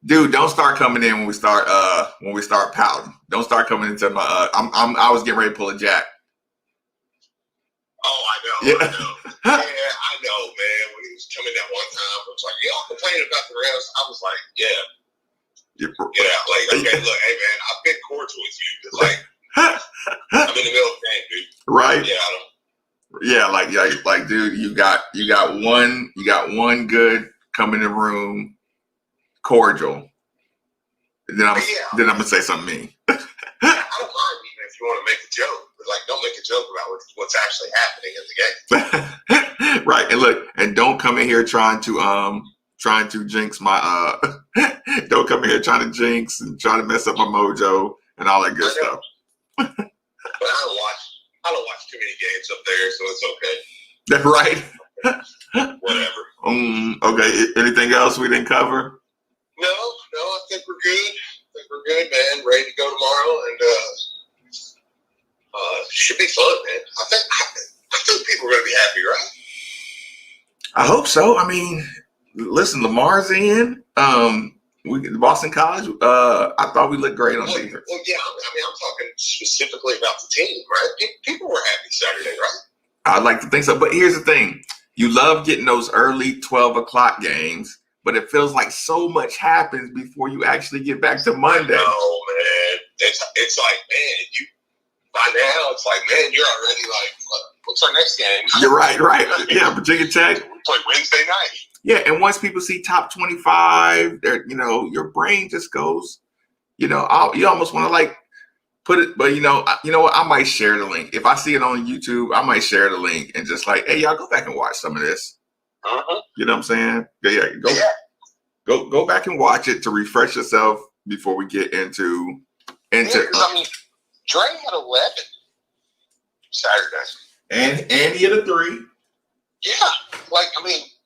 Dude, don't start coming in when we start pouting. Don't start coming into my. I was getting ready to pull a jack. Oh, I know. Yeah, I know, man. When he was coming that one time, I was like, y'all complaining about the refs? I was like, yeah. Like, okay, look, hey, man, I've been cordial with you. Cause, like, I'm in the middle of the game, dude. Right. Yeah, I don't. Yeah, like, dude, you got one good come in the room, cordial. And then I'm gonna say something mean. I don't mind even if you want to make a joke, but like, don't make a joke about what's actually happening in the game. Right, and look, and don't come in here trying to jinx my don't come in here trying to jinx and try to mess up my mojo and all that good stuff. But I don't watch too many games up there, so it's okay. Right. Whatever. Okay. Anything else we didn't cover? No, I think we're good. Man. Ready to go tomorrow, and should be fun, man. I think people are gonna be happy, right? I hope so. I mean, listen, Lamar's in. Boston College. I thought we looked great on defense. Well, yeah. I mean, I'm talking specifically about the team, right? People were happy Saturday, right? I'd like to think so, but here's the thing: you love getting those early 12 o'clock games, but it feels like so much happens before you actually get back to Monday. Oh man, it's like, man, by now it's like, man, you're already like, what's our next game? You're right. Yeah, Virginia Tech. We play Wednesday night. Yeah, and once people see top 25, your brain just goes, you almost want to like put it, but you know what? I might share the link. If I see it on YouTube, I might share the link and just like, hey, y'all go back and watch some of this. Uh-huh. You know what I'm saying? Go back and watch it to refresh yourself before we get into. I mean, Dre had 11 Saturday, and he had a 3.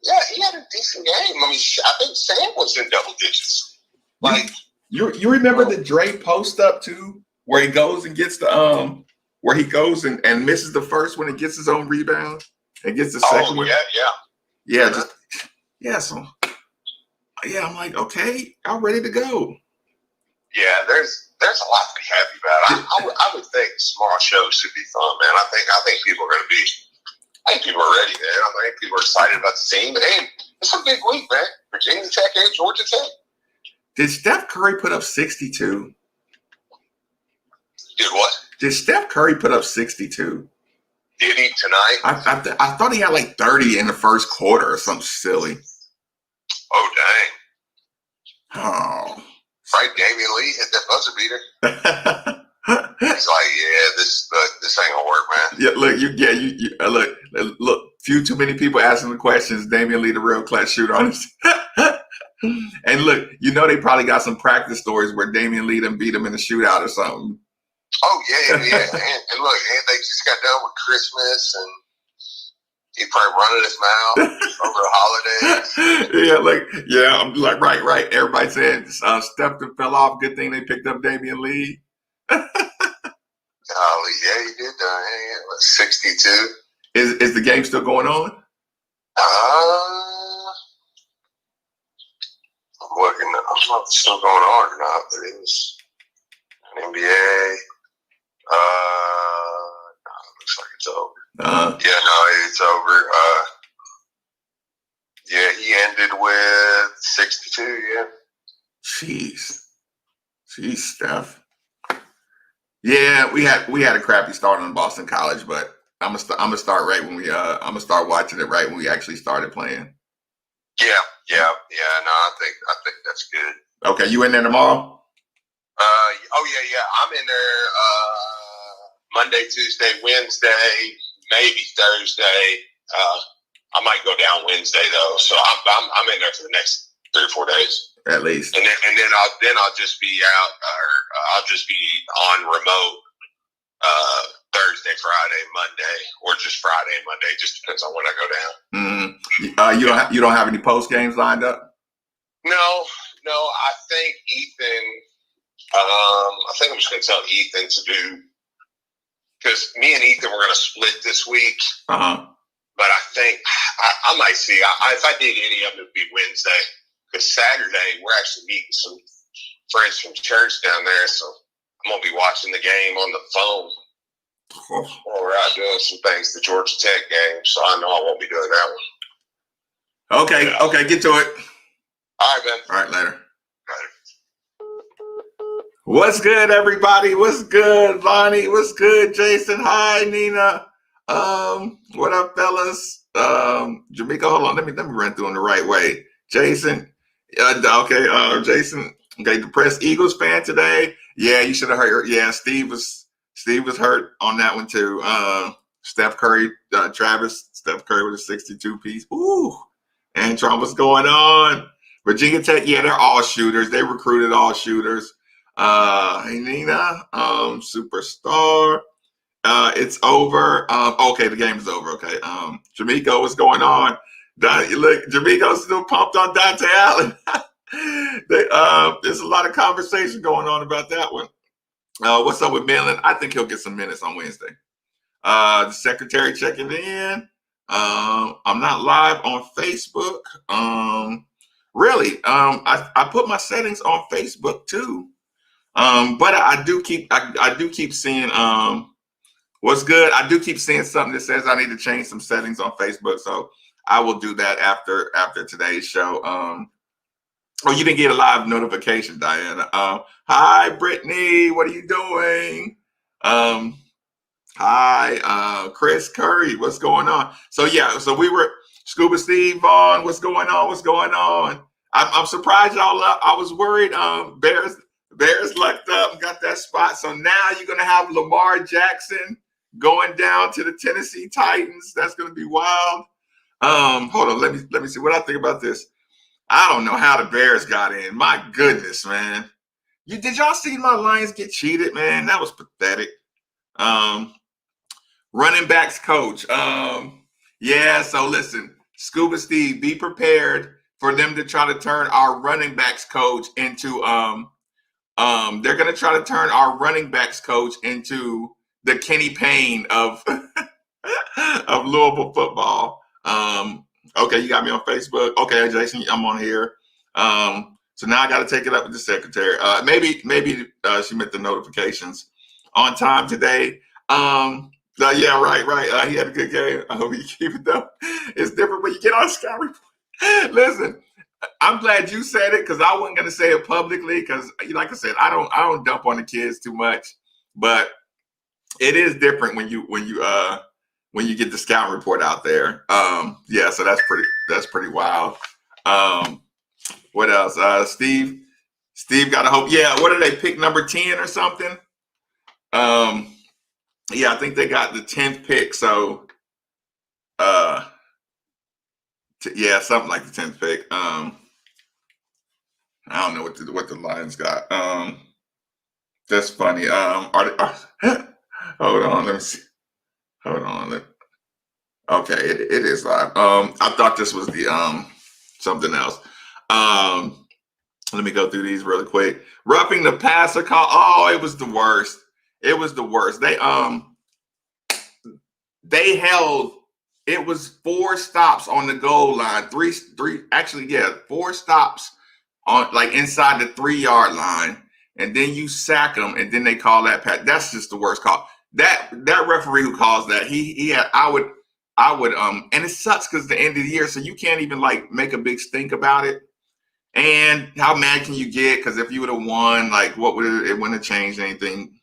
Yeah, he had a decent game. I mean, I think Sam was in double digits. Like, you remember the Dre post up too, where he goes and gets the where he goes and misses the first one and gets his own rebound and gets the second one. So I'm like, okay, I'm ready to go. Yeah, there's a lot to be happy about. I would think tomorrow's show should be fun, man. I think people are going to be. I think people are ready, man. I think people are excited about the team. And it's a big week, man. Virginia Tech and Georgia Tech. Did Steph Curry put up 62? Did what? Did Steph Curry put up 62? Did he tonight? I thought he had like 30 in the first quarter or something silly. Oh, dang. Oh. Right, Damian Lee hit that buzzer beater. He's like, yeah, this ain't gonna work, man. Yeah, look. Few too many people asking the questions. Damian Lee, the real clutch shooter, and look, they probably got some practice stories where Damian Lee done beat him in a shootout or something. Oh yeah. And look, and they just got done with Christmas, and he probably running his mouth over the holidays. I'm like, right. Everybody said Steph fell off. Good thing they picked up Damian Lee. Yeah, he did. 62. Is the game still going on? I'm looking. I don't know if it's still going on or not, but it was an NBA. No, it looks like it's over. It's over. He ended with 62. Yeah. Jeez, Steph. Yeah, we had a crappy start on Boston College, but I'm gonna start right when I'm gonna start watching it right when we actually started playing. Yeah. No, I think that's good. Okay, you in there tomorrow? Yeah. I'm in there Monday, Tuesday, Wednesday, maybe Thursday. I might go down Wednesday though, so I'm in there for the next 3 or 4 days at least. And then I'll just be out, or I'll just be on remote Thursday, Friday, Monday, or just Friday and Monday. Just depends on when I go down. Mm-hmm. You don't have any post games lined up? No. I think Ethan. I think I'm just going to tell Ethan to do, because me and Ethan were going to split this week. Uh-huh. But I think I might see. If I did any of them, it would be Wednesday. Because Saturday we're actually meeting some friends from church down there, so I'm gonna be watching the game on the phone while we're out doing some things. The Georgia Tech game, so I know I won't be doing that one. Okay, Yeah. okay, get to it. All right, man. All right, later. What's good, everybody? What's good, Lonnie? What's good, Jason? Hi, Nina. What up, fellas? Jamaica, hold on. Let me run through them the right way. Jason, Jason. Okay, depressed Eagles fan today. Yeah, you should have heard. Yeah, Steve was hurt on that one too. Steph Curry, Steph Curry with a 62 piece. Ooh, and Trump, what's going on? Virginia Tech, yeah, they're all shooters. They recruited all shooters. Hey Nina, superstar. It's over. Okay, the game is over. Okay. Jamaica, what's going on? Look, Jamaica's still pumped on Dante Allen. There's a lot of conversation going on about that one. What's up with Millen? I think he'll get some minutes on Wednesday. The secretary checking in. I'm not live on Facebook. Really, I put my settings on Facebook too. But I do keep seeing what's good. I do keep seeing something that says I need to change some settings on Facebook, so I will do that after today's show. Oh, you didn't get a live notification, Diana. Hi, Brittany. What are you doing? Hi, Chris Curry. What's going on? So yeah, so we were Scuba Steve Vaughn. What's going on? What's going on? I'm surprised y'all up. I was worried. Bears lucked up and got that spot. So now you're gonna have Lamar Jackson going down to the Tennessee Titans. That's gonna be wild. Hold on. Let me see what I think about this. I don't know how the Bears got in. My goodness, man. Did y'all see my Lions get cheated, man? That was pathetic. Running backs coach. Yeah, so listen, Scuba Steve, be prepared for them to try to turn our running backs coach into they're gonna try to turn our running backs coach into the Kenny Payne of of Louisville football. Okay, you got me on Facebook. Okay, Jason, I'm on here. So now I got to take it up with the secretary. Maybe she meant the notifications on time today. Yeah, right. He had a good game. I hope you keep it though. It's different when you get on Sky Report. Listen, I'm glad you said it because I wasn't gonna say it publicly because, like I said, I don't dump on the kids too much, but it is different when you get the scout report out there. Yeah, so that's pretty wild. What else? Steve got a hope. Yeah, what did they pick, number 10 or something? Yeah, I think they got the 10th pick. So yeah, something like the 10th pick. I don't know what the Lions got. That's funny. Hold on, let me see. Hold on. Okay, it is live. I thought this was the something else. Let me go through these really quick. Roughing the passer call. Oh, it was the worst. It was the worst. They held. It was 4 stops on the goal line. Four stops on like inside the 3-yard line, and then you sack them, and then they call that pass. That's just the worst call. That referee who calls that, he had. I would and it sucks because the end of the year, so you can't even like make a big stink about it. And how mad can you get? Because if you would have won, like it wouldn't have changed anything.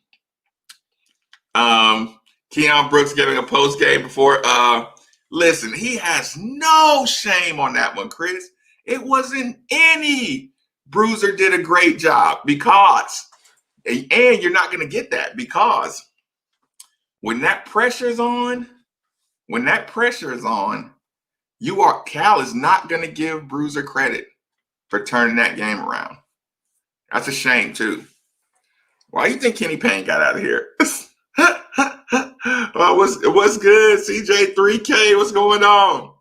Keon Brooks giving a post game before. Listen, he has no shame on that one, Chris. It wasn't any. Bruiser did a great job because, and you're not going to get that because when that pressure is on, Cal is not going to give Bruiser credit for turning that game around. That's a shame too. Why do you think Kenny Payne got out of here? What's good, CJ3K? What's going on?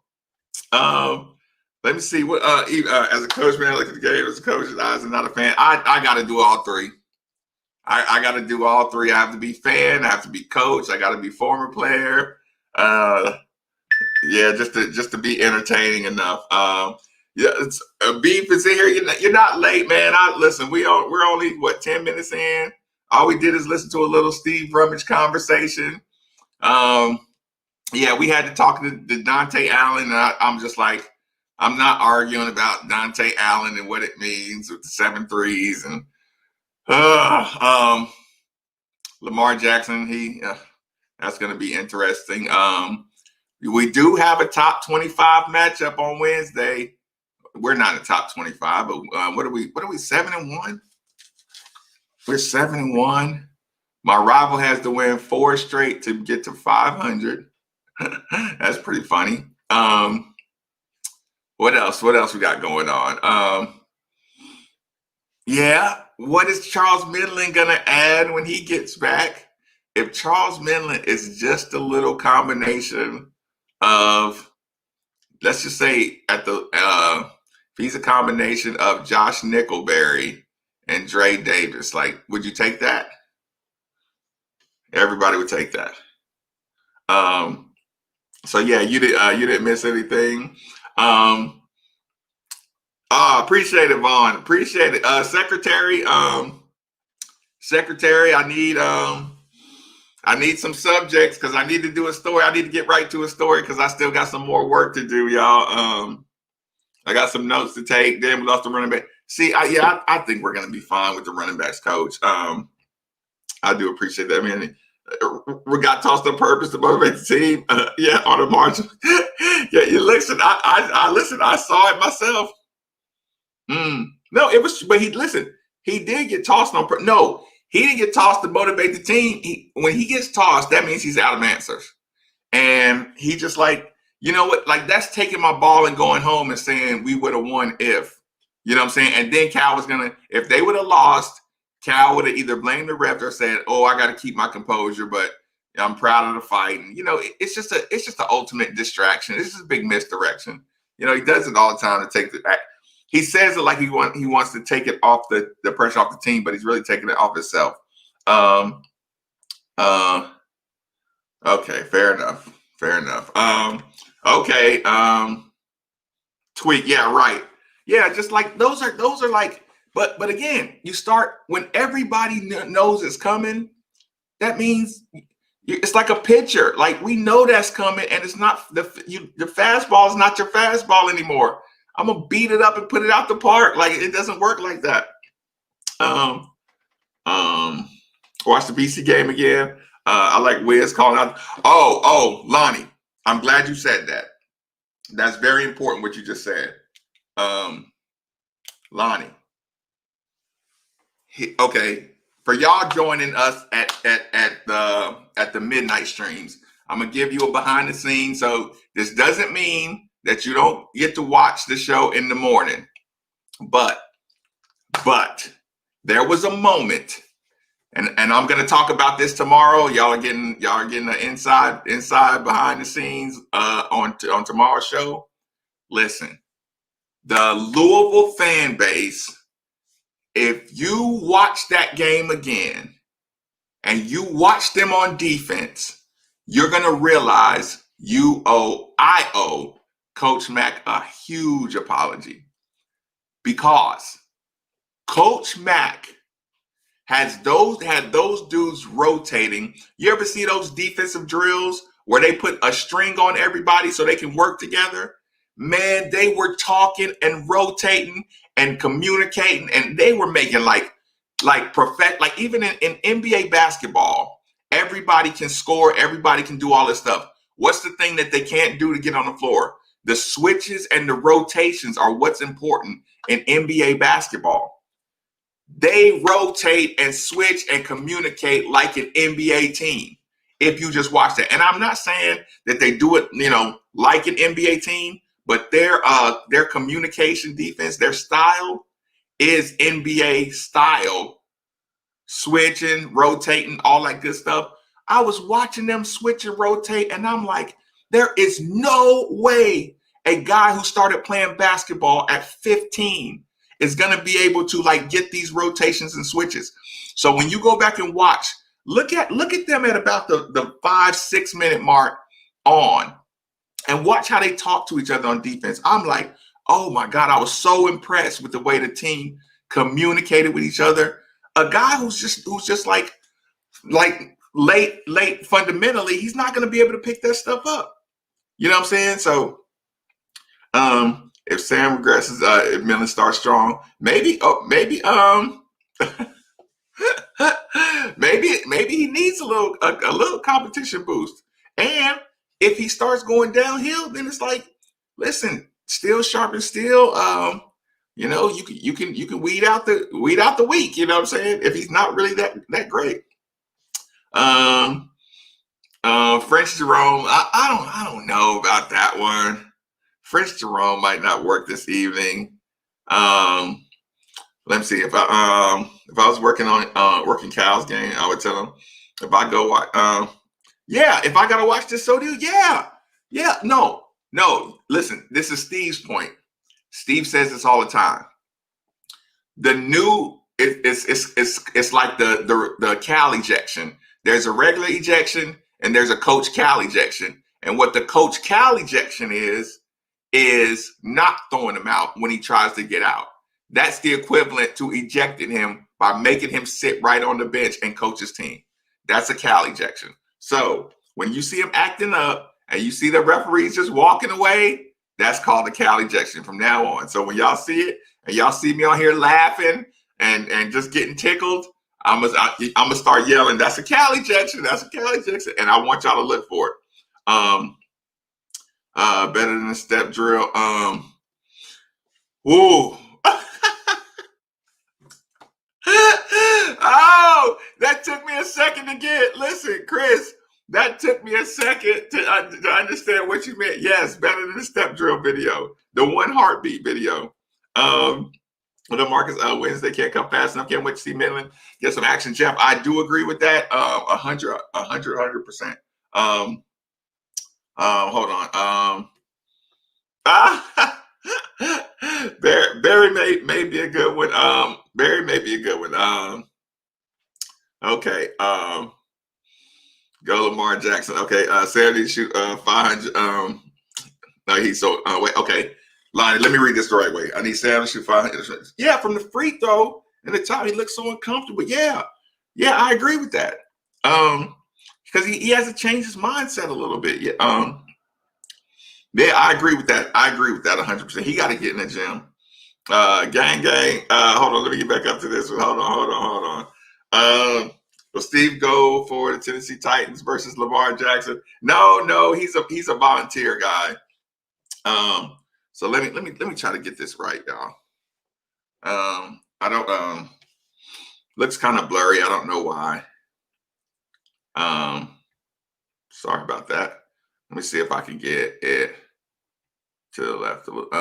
Let me see what as a coach, man, I look at the game as a coach's eyes and not a fan. I got to do all three. I got to do all three. I have to be fan. I have to be coach. I got to be former player. Yeah, just to be entertaining enough. Yeah, it's Beef is in here. You're not late, man. Listen. We're only 10 minutes in. All we did is listen to a little Steve Rummage conversation. Yeah, we had to talk to Dante Allen. And I'm just like, I'm not arguing about Dante Allen and what it means with the 7 threes and Lamar Jackson. That's going to be interesting. We do have a top 25 matchup on Wednesday. We're not a top 25, but what are we 7-1? We're 7-1. My rival has to win 4 straight to get to 500. That's pretty funny. What else? What else we got going on? Yeah. What is Charles Midland gonna add when he gets back? If Charles Midland is just a little combination of, let's just say if he's a combination of Josh Nickelberry and Dre Davis, like, would you take that? Everybody would take that. So yeah, you didn't miss anything. Appreciate it, Vaughn. Appreciate it. Secretary, I need some subjects because I need to do a story. I need to get right to a story because I still got some more work to do, y'all. I got some notes to take. Then we lost the running back. See, I think we're gonna be fine with the running backs coach. I do appreciate that. I mean, we got tossed on purpose to motivate the team. Yeah, on the margin. Yeah, you listen. I listen. I saw it myself. No, it was. But he did get tossed on purpose. No, he didn't get tossed to motivate the team. When he gets tossed, that means he's out of answers. And he just like, you know what? Like, that's taking my ball and going home and saying we would have won if. You know what I'm saying? And then Cal was gonna, if they would have lost, Cal would have either blamed the refs or said, "Oh, I got to keep my composure, but I'm proud of the fight." And it's just the ultimate distraction. It's just a big misdirection. He does it all the time to take the. He says it like he wants to take it off the pressure off the team, but he's really taking it off himself. Okay, fair enough. Okay. Tweet. Yeah, right. Yeah, just like those are like. But again, you start when everybody knows it's coming. That means it's like a pitcher. Like, we know that's coming, and it's not the fastball is not your fastball anymore. I'm gonna beat it up and put it out the park. Like, it doesn't work like that. Watch the BC game again. I like Wiz calling out. Oh, Lonnie, I'm glad you said that. That's very important what you just said. Lonnie. Okay, for y'all joining us at the midnight streams, I'm gonna give you a behind the scenes. So this doesn't mean that you don't get to watch the show in the morning, but there was a moment, and I'm gonna talk about this tomorrow. Y'all are getting the inside behind the scenes on tomorrow's show. Listen, the Louisville fan base. If you watch that game again and you watch them on defense, you're going to realize I owe Coach Mack a huge apology, because Coach Mack had those dudes rotating. You ever see those defensive drills where they put a string on everybody so they can work together? Man, they were talking and rotating and communicating, and they were making like even in NBA basketball, everybody can score, everybody can do all this stuff. What's the thing that they can't do to get on the floor? The switches and the rotations are what's important in NBA basketball. They rotate and switch and communicate like an NBA team. If you just watch that, and I'm not saying that they do it, like an NBA team, but their communication defense, their style is NBA style, switching, rotating, all that good stuff. I was watching them switch and rotate, and I'm like, there is no way a guy who started playing basketball at 15 is going to be able to get these rotations and switches. So when you go back and watch, look at them at about the 5-6 minute mark on, and watch how they talk to each other on defense. I'm like, Oh my God, I was so impressed with the way the team communicated with each other. A guy who's just like late fundamentally, he's not going to be able to pick that stuff up. You know what I'm saying? So if Sam regresses, if Millen starts strong, maybe maybe he needs a little competition boost. And if he starts going downhill, then it's like, listen, steel sharpens steel. You can weed out the weak. You know what I'm saying? If he's not really that great. French Jerome, I don't know about that one. French Jerome might not work this evening. Let me see if I was working on working Cal's game, I would tell him if I go if I gotta watch this, so do no. Listen, this is Steve's point. Steve says this all the time. The new it's like the Cal ejection. There's a regular ejection and there's a Coach Cal ejection. And what the Coach Cal ejection is not throwing him out when he tries to get out. That's the equivalent to ejecting him by making him sit right on the bench and coach his team. That's a Cal ejection. So when you see him acting up and you see the referees just walking away, that's called a Cal ejection from now on. So when y'all see it and y'all see me on here laughing and just getting tickled, I'm gonna start yelling, that's a Cal ejection, that's a Cal ejection. And I want y'all to look for it. Better than a step drill. Whoa. Oh, that took me a second to get. Listen, Chris, that took me a second to understand what you meant. Yes, better than the step drill video, the one heartbeat video. The Marcus Wednesday can't come fast enough. Can't wait to see Midland get some action. Jeff, I do agree with that. 100%. Hold on. Barry may be a good one. Barry may be a good one. Okay. Go Lamar Jackson. Okay. Saturday shoot 500. No, he's so wait. Okay, Lonnie, let me read this the right way. I need Sam to shoot 500. Yeah, from the free throw and the top, he looks so uncomfortable. Yeah, I agree with that. Because he has to change his mindset a little bit. Yeah. Yeah, I agree with that. 100%. He got to get in the gym. Gang. Hold on, let me get back up to this one. Hold on. Will Steve go for the Tennessee Titans versus Lamar Jackson? No, he's a volunteer guy. So let me try to get this right, y'all. I don't looks kind of blurry. I don't know why. Sorry about that. Let me see if I can get it to the left. Hold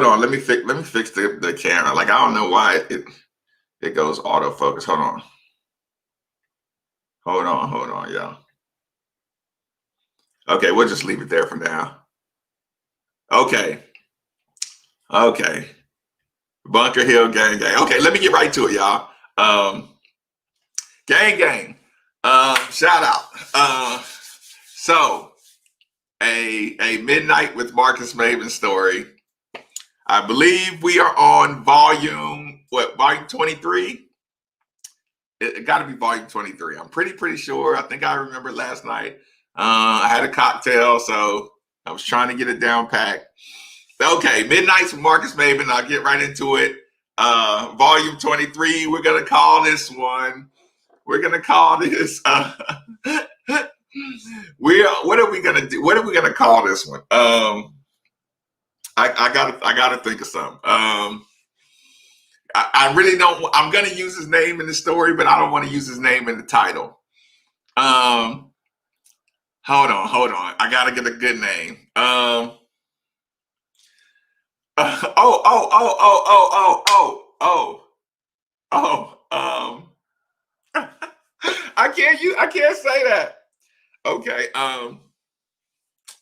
on. Let me fix the camera. Like, I don't know why it goes autofocus. Hold on, y'all. Okay, we'll just leave it there for now. Okay. Bunker Hill gang. Okay, let me get right to it, y'all. Gang. Shout out. So a Midnight with Marcus Maven story. I believe we are on volume 23? It got to be volume 23. I'm pretty sure. I think I remember last night. I had a cocktail, so I was trying to get it down packed. Okay, Midnights with Marcus Maven. I'll get right into it. Volume 23. We're gonna call this one. We're gonna call this. What are we gonna do? What are we gonna call this one? I gotta think of something. I really don't. I'm gonna use his name in the story, but I don't want to use his name in the title. Hold on. I gotta get a good name. I can't say that. Okay.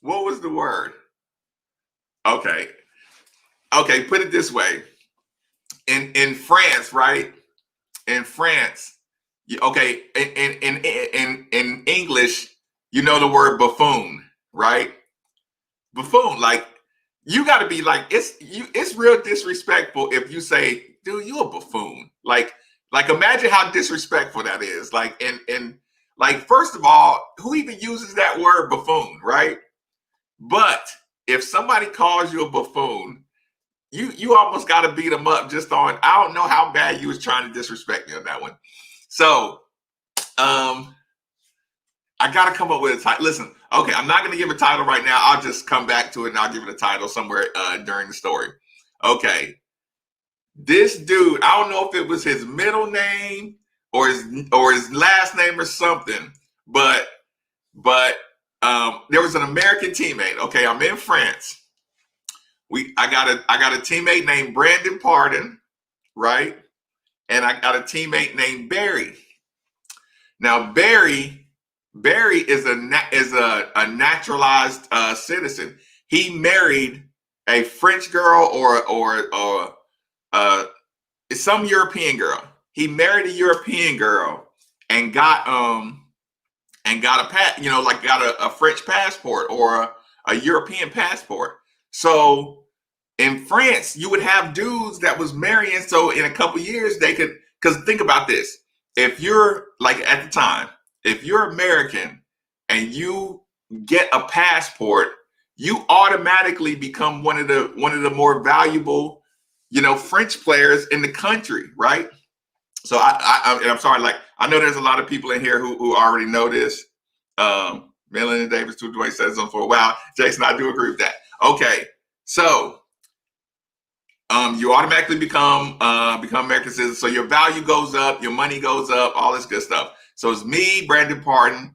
What was the word? Okay. Put it this way. In France, right? In France, okay. In English, you know the word buffoon, right? Buffoon, like you got to be like, it's real disrespectful if you say, dude, you a buffoon. Like imagine how disrespectful that is. Like, and like, first of all, who even uses that word buffoon, right? But if somebody calls you a buffoon, you almost got to beat them up just on, I don't know how bad you was trying to disrespect me on that one. So, I got to come up with a title. Listen, okay, I'm not going to give a title right now. I'll just come back to it and I'll give it a title somewhere during the story. Okay. This dude, I don't know if it was his middle name or his last name or something, but there was an American teammate. Okay, I'm in France. I got a teammate named Brandon Pardon, right? And I got a teammate named Barry. Now Barry is a naturalized citizen. He married a French girl or some European girl. He married a European girl and got a French passport or a European passport. So in France, you would have dudes that was marrying. So in a couple of years, they could, because think about this. If you're like at the time, if you're American and you get a passport, you automatically become one of the more valuable, French players in the country, right? So I'm sorry, like I know there's a lot of people in here who already know this. Melanie Davis, too, Dwayne says something for a while. Jason, I do agree with that. Okay, so you automatically become American citizens. So your value goes up, your money goes up, all this good stuff. So it's me, Brandon Pardon,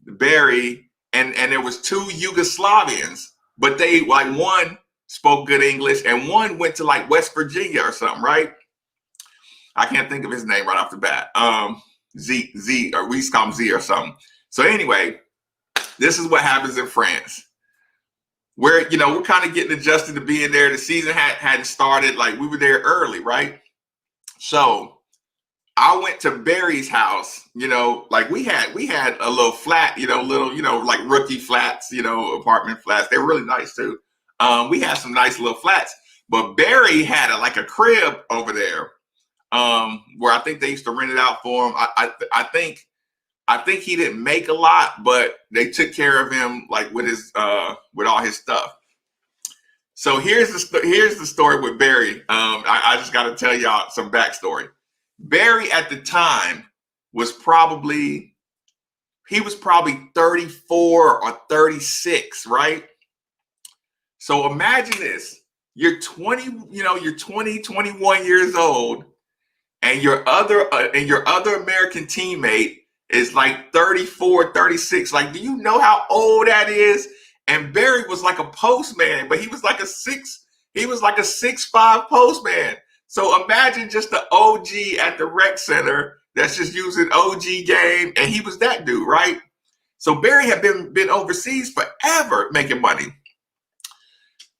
Barry, and there was two Yugoslavians, but they like one spoke good English and one went to like West Virginia or something, right? I can't think of his name right off the bat. Z, or we just call him Z or something. So anyway, this is what happens in France. We're kind of getting adjusted to being there. The season hadn't started. Like we were there early, right? So I went to Barry's house, like we had a little flat, like rookie flats, apartment flats. They're really nice too. We had some nice little flats, but Barry had a crib over there, where I think they used to rent it out for him. I think he didn't make a lot, but they took care of him like with all his stuff. So here's the story with Barry. I just got to tell y'all some backstory. Barry at the time was probably 34 or 36, right? So imagine this. You're 21 years old, and your other American teammate is like 34, 36. Like, do you know how old that is? And Barry was like a postman, but he was like a 6'5" postman. So imagine just the OG at the rec center that's just using OG game, and he was that dude, right? So Barry had been overseas forever making money.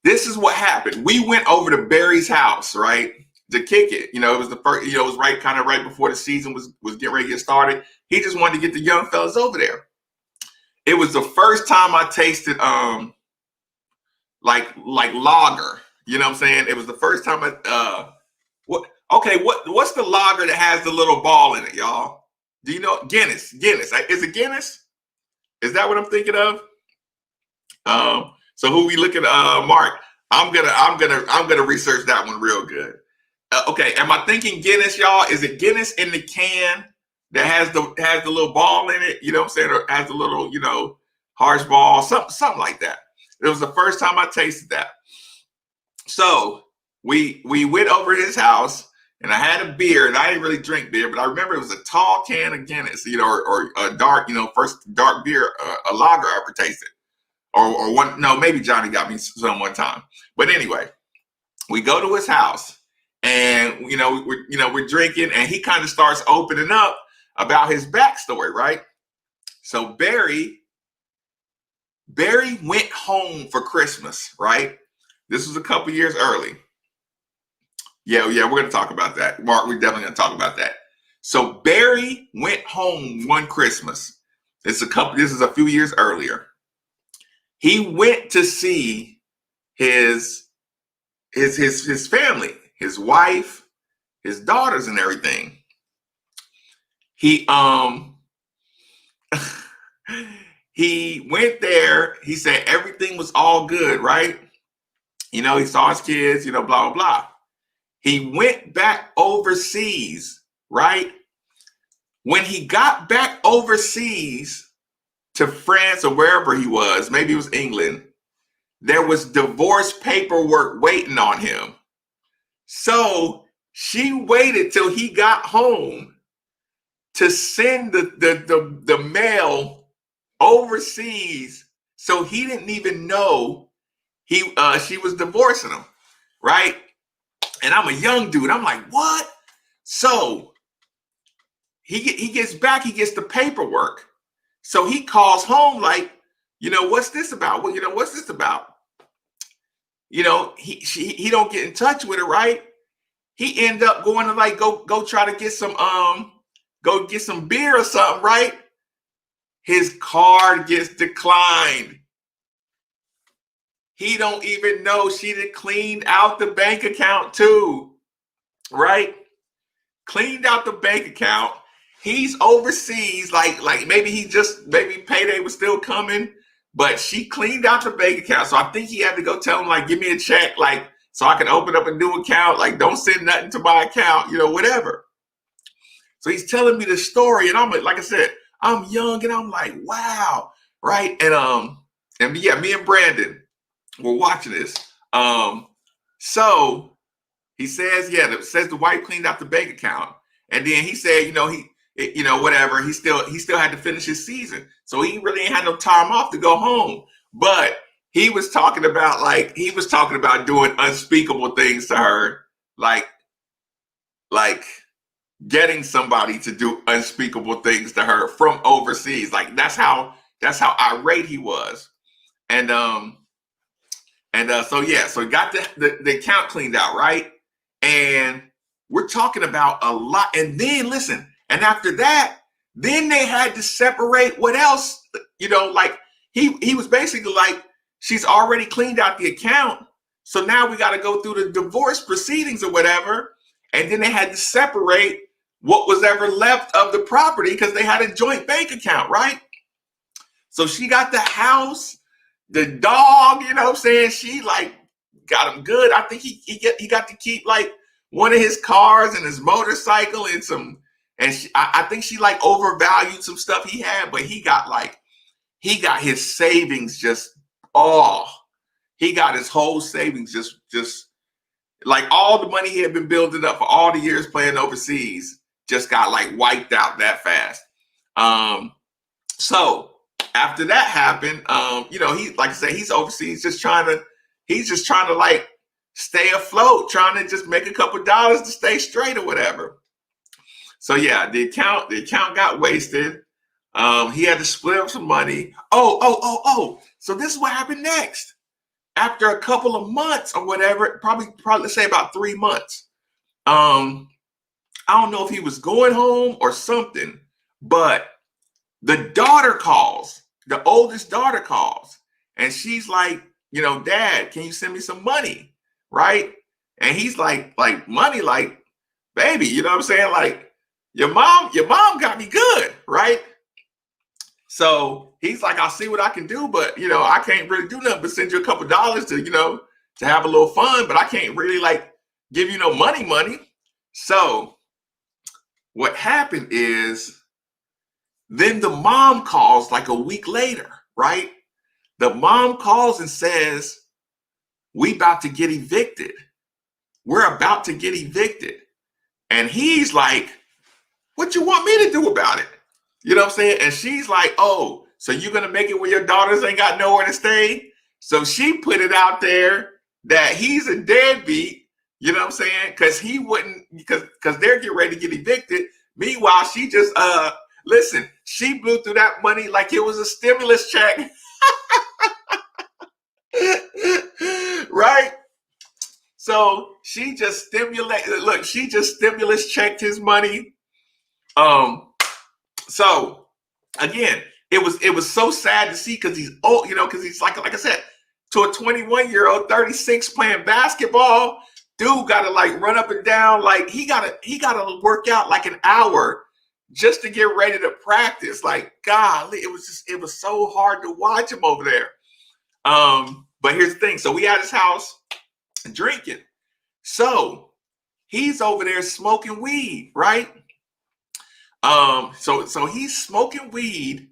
This is what happened. We went over to Barry's house, right, to kick it. It was the first. It was right before the season was getting ready to get started. He just wanted to get the young fellas over there. It was the first time I tasted like lager. You know what I'm saying? It was the first time what's the lager that has the little ball in it, y'all? Do you know? Guinness. Is it Guinness? Is that what I'm thinking of? So who we looking at? Mark. I'm gonna research that one real good. Okay, am I thinking Guinness, y'all? Is it Guinness in the can that has the little ball in it? You know what I'm saying? Or has the little, harsh ball, something like that. It was the first time I tasted that. So we went over to his house, and I had a beer, and I didn't really drink beer, but I remember it was a tall can of Guinness, or a dark, first dark beer, a lager I ever tasted. Or one, no, maybe Johnny got me some one time. But anyway, we go to his house, and we're drinking, and he kind of starts opening up about his backstory, right? So Barry went home for Christmas, right? This was a couple years early. Yeah, we're going to talk about that. Mark, we're definitely going to talk about that. So Barry went home one Christmas. This is a few years earlier. He went to see his family, his wife, his daughters, and everything. He he went there. He said everything was all good, right? He saw his kids, blah blah blah. He went back overseas, right? When he got back overseas to France or wherever he was, maybe it was England, there was divorce paperwork waiting on him. So she waited till he got home to send the mail overseas. So he didn't even know she was divorcing him, right? And I'm a young dude. I'm like, what? So he gets back, he gets the paperwork. So he calls home like, what's this about? Well, what's this about? He don't get in touch with her, right? He end up going to like go try to get some beer or something, right? His card gets declined. He don't even know she had cleaned out the bank account too, right? Cleaned out the bank account. He's overseas, like maybe payday was still coming, but she cleaned out the bank account. So I think he had to go tell him, like, give me a check, like, so I can open up a new account. Like, don't send nothing to my account, whatever. So he's telling me the story, and I'm like I said, I'm young, and I'm like, wow, right? And yeah, me and Brandon were watching this. So he says, it says the wife cleaned out the bank account, and then he said, whatever. He still had to finish his season, so he really ain't had no time off to go home. But he was talking about doing unspeakable things to her, like getting somebody to do unspeakable things to her from overseas. Like that's how irate he was. And so he got the account cleaned out, right? And we're talking about a lot. And then listen, and after that, then they had to separate what else, like he was basically like, she's already cleaned out the account. So now we got to go through the divorce proceedings or whatever. And then they had to separate what was ever left of the property because they had a joint bank account, right? So she got the house, the dog, she like got him good. I think he got to keep like one of his cars and his motorcycle and I think she like overvalued some stuff he had, but he got his savings he got his whole savings just like all the money he had been building up for all the years playing overseas just got like wiped out that fast. So after that happened, he, like I said, he's overseas just trying to like stay afloat, trying to just make a couple dollars to stay straight or whatever. So yeah, the account got wasted. He had to split up some money. Oh. So this is what happened next. After a couple of months or whatever, probably let's say about 3 months. I don't know if he was going home or something, but the oldest daughter calls, and she's like, Dad, can you send me some money? Right? And he's like money, like, baby, you know what I'm saying? Like, your mom got me good, right? So he's like, I'll see what I can do, but I can't really do nothing but send you a couple dollars to, to have a little fun, but I can't really like give you no money. So what happened is then the mom calls like a week later, right? The mom calls and says, we're about to get evicted. And he's like, what you want me to do about it? You know what I'm saying? And she's like, oh, so you're going to make it where your daughters ain't got nowhere to stay? So she put it out there that he's a deadbeat, you know what I'm saying? Because he wouldn't, because they're getting ready to get evicted. Meanwhile, she just, listen, she blew through that money like it was a stimulus check. Right? So she just stimulus checked his money. So again, it was so sad to see because he's old, because he's like I said, to a 21-year-old, 36 playing basketball. Dude got to like run up and down. Like he got to work out like an hour just to get ready to practice. Like, golly, it was so hard to watch him over there. But here's the thing. So we at his house drinking. So he's over there smoking weed, right? So he's smoking weed,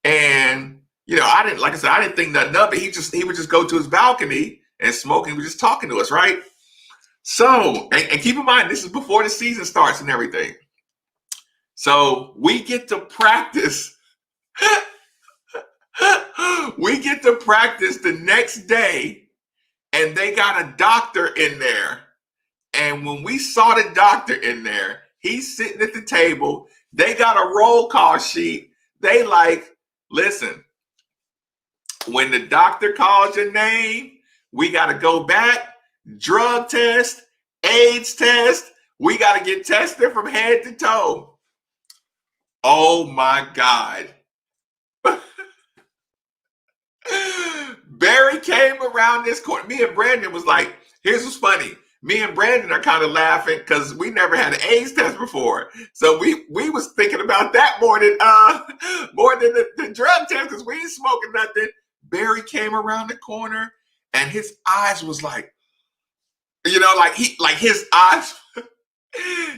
and I didn't think nothing of it. He would just go to his balcony and smoke, and he was just talking to us, right? So, and keep in mind, this is before the season starts and everything. So we get to practice. We get to practice the next day, and they got a doctor in there. And when we saw the doctor in there, he's sitting at the table. They got a roll call sheet. They like, listen, when the doctor calls your name, we got to go back, drug test, AIDS test. We got to get tested from head to toe. Oh my God. Barry came around this corner. Me and Brandon was like, here's what's funny. Me and Brandon are kind of laughing because we never had an AIDS test before. So we was thinking about that more than the drug test, because we ain't smoking nothing. Barry came around the corner and his eyes was like, his eyes.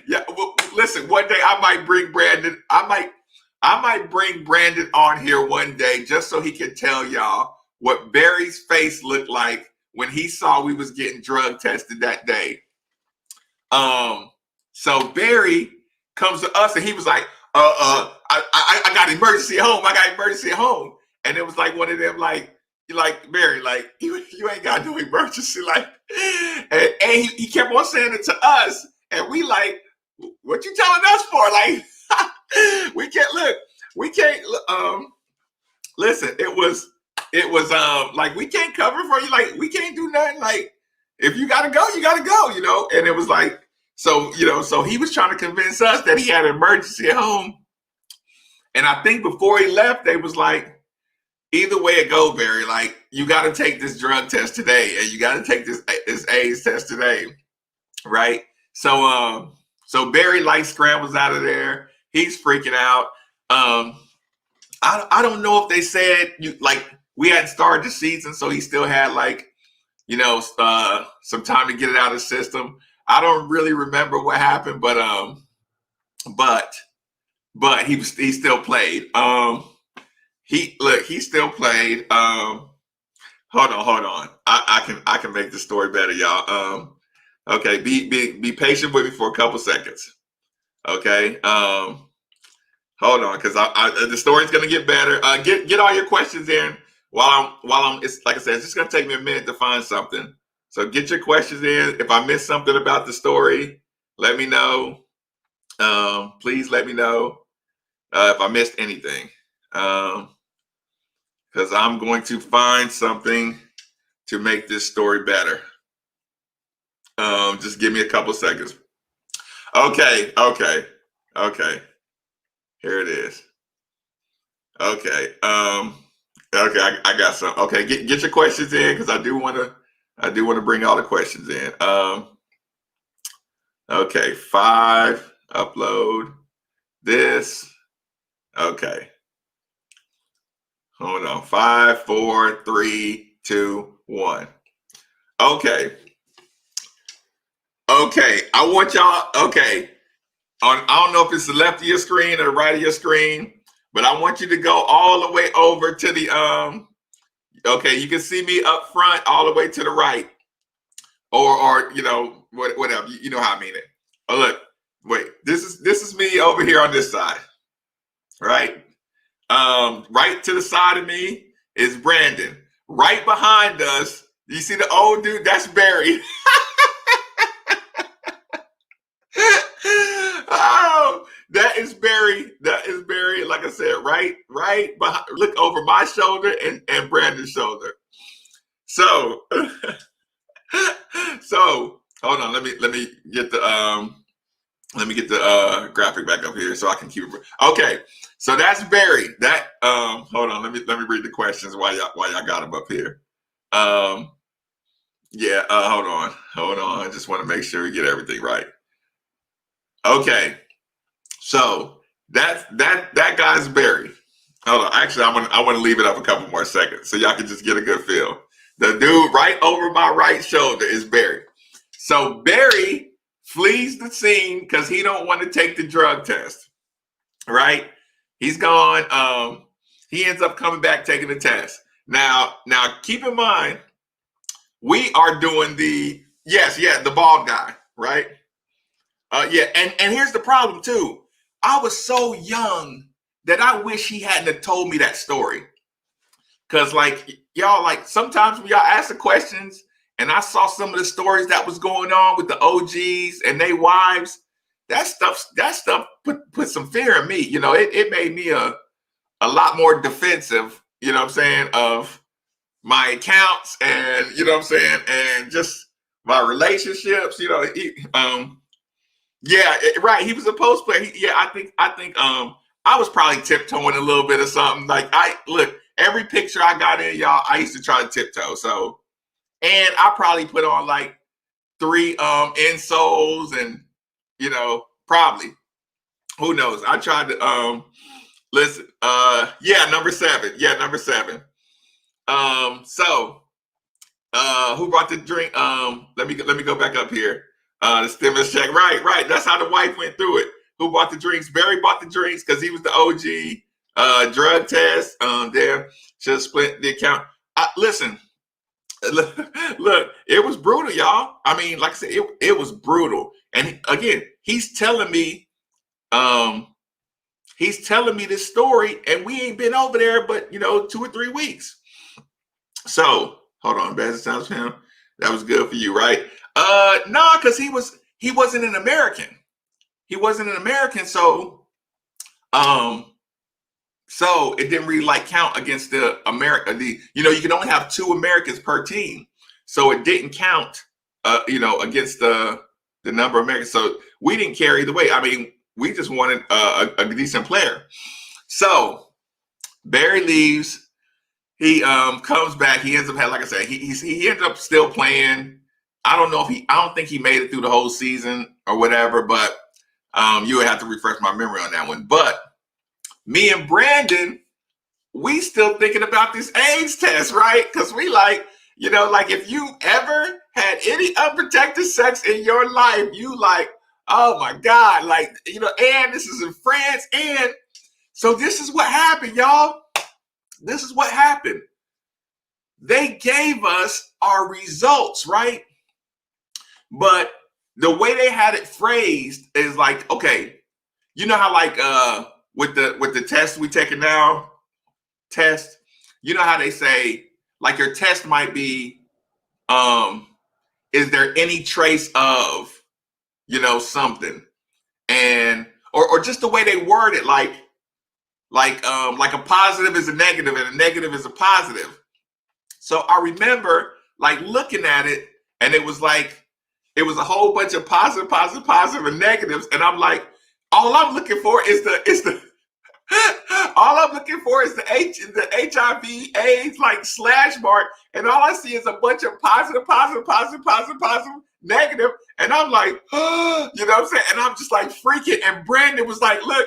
Yeah, well, listen, one day I might bring Brandon. I might bring Brandon on here one day just so he can tell y'all what Barry's face looked like when he saw we was getting drug tested that day. So Barry comes to us and he was like, I got emergency at home. I got emergency at home. And it was like one of them, like Barry, like you ain't got no emergency. Like, and he kept on saying it to us. And we like, what you telling us for? Like, we can't listen, it was like, we can't cover for you. Like, we can't do nothing. Like, if you gotta go, you gotta go, and it was like, so he was trying to convince us that he had an emergency at home. And I think before he left, they was like, either way it go, Barry, like, you gotta take this drug test today, and you gotta take this AIDS test today, right? So Barry like scrambles out of there. He's freaking out. I don't know if they said we hadn't started the season, so he still had some time to get it out of the system. I don't really remember what happened, but he still played. He still played. Hold on. I can make the story better, y'all. Okay, be patient with me for a couple seconds. Okay. Hold on, because the story's gonna get better. Get all your questions in while I'm. It's like I said, it's just gonna take me a minute to find something. So get your questions in. If I missed something about the story, let me know. Please let me know if I missed anything, because I'm going to find something to make this story better. Just give me a couple seconds. Okay. Here it is. Okay. Okay. I got some. Okay. Get your questions in, because I do want to bring all the questions in. Okay. 5. Upload this. Okay. Hold on. 5, 4, 3, 2, 1. Okay. I want y'all. Okay. I don't know if it's the left of your screen or the right of your screen, but I want you to go all the way over to the okay, you can see me up front all the way to the right, or whatever, you know how I mean it. Oh, look, wait, this is me over here on this side, right? Right to the side of me is Brandon. Right behind us, you see the old dude? That's Barry. Oh, that is Barry. Like I said, right behind. Look over my shoulder and Brandon's shoulder. So hold on. Let me get the graphic back up here so I can keep it. Okay, so that's Barry. That hold on. Let me read the questions while y'all got him up here. Yeah, hold on. I just want to make sure we get everything right. Okay, so that guy's Barry. Hold on, actually, I want to leave it up a couple more seconds so y'all can just get a good feel. The dude right over my right shoulder is Barry. So Barry flees the scene because he don't want to take the drug test. Right? He's gone. He ends up coming back taking the test. Now keep in mind, we are doing the the bald guy, right? And here's the problem too. I was so young that I wish he hadn't have told me that story. Cause like y'all, like sometimes when y'all ask the questions and I saw some of the stories that was going on with the OGs and their wives, that stuff put some fear in me. You know, it made me a lot more defensive, you know what I'm saying, of my accounts and you know what I'm saying, and just my relationships, you know. Right. He was a post player. I think I was probably tiptoeing a little bit or something. Like every picture I got in, y'all, I used to try to tiptoe. So, and I probably put on like 3 insoles and you know, probably, who knows? I tried to listen, number 7. Yeah, number 7. So who brought the drink? Let me go back up here. The stimulus check. Right. That's how the wife went through it. Who bought the drinks? Barry bought the drinks because he was the OG. Drug test. There should have split the account. Listen, look, it was brutal, y'all. I mean, like I said, it was brutal. And again, he's telling me this story, and we ain't been over there, but you know, 2 or 3 weeks. So hold on, bad sounds for him. That was good for you, right? No, because he wasn't an American. He wasn't an American, so it didn't really like count against the America. You can only have 2 Americans per team, so it didn't count. Against the number of Americans. So we didn't care either way. I mean, we just wanted a decent player. So Barry leaves. He comes back. He ends up having, like I said, he ended up still playing. I don't think he made it through the whole season or whatever, but you would have to refresh my memory on that one. But me and Brandon, we still thinking about this AIDS test, right? Because we like, if you ever had any unprotected sex in your life, you like, oh my God, and this is in France. And so this is what happened, y'all. This is what happened. They gave us our results, right? But the way they had it phrased is like, okay, you know how with the test we taking now, you know how they say like your test might be, is there any trace of, something, and or just the way they word it, like a positive is a negative and a negative is a positive. So I remember looking at it, and it was a whole bunch of positive and negatives, and I'm like, all I'm looking for is the all I'm looking for is the HIV AIDS slash mark, and all I see is a bunch of positive, negative, and I'm like, you know what I'm saying? And I'm just like freaking. And Brandon was like, look,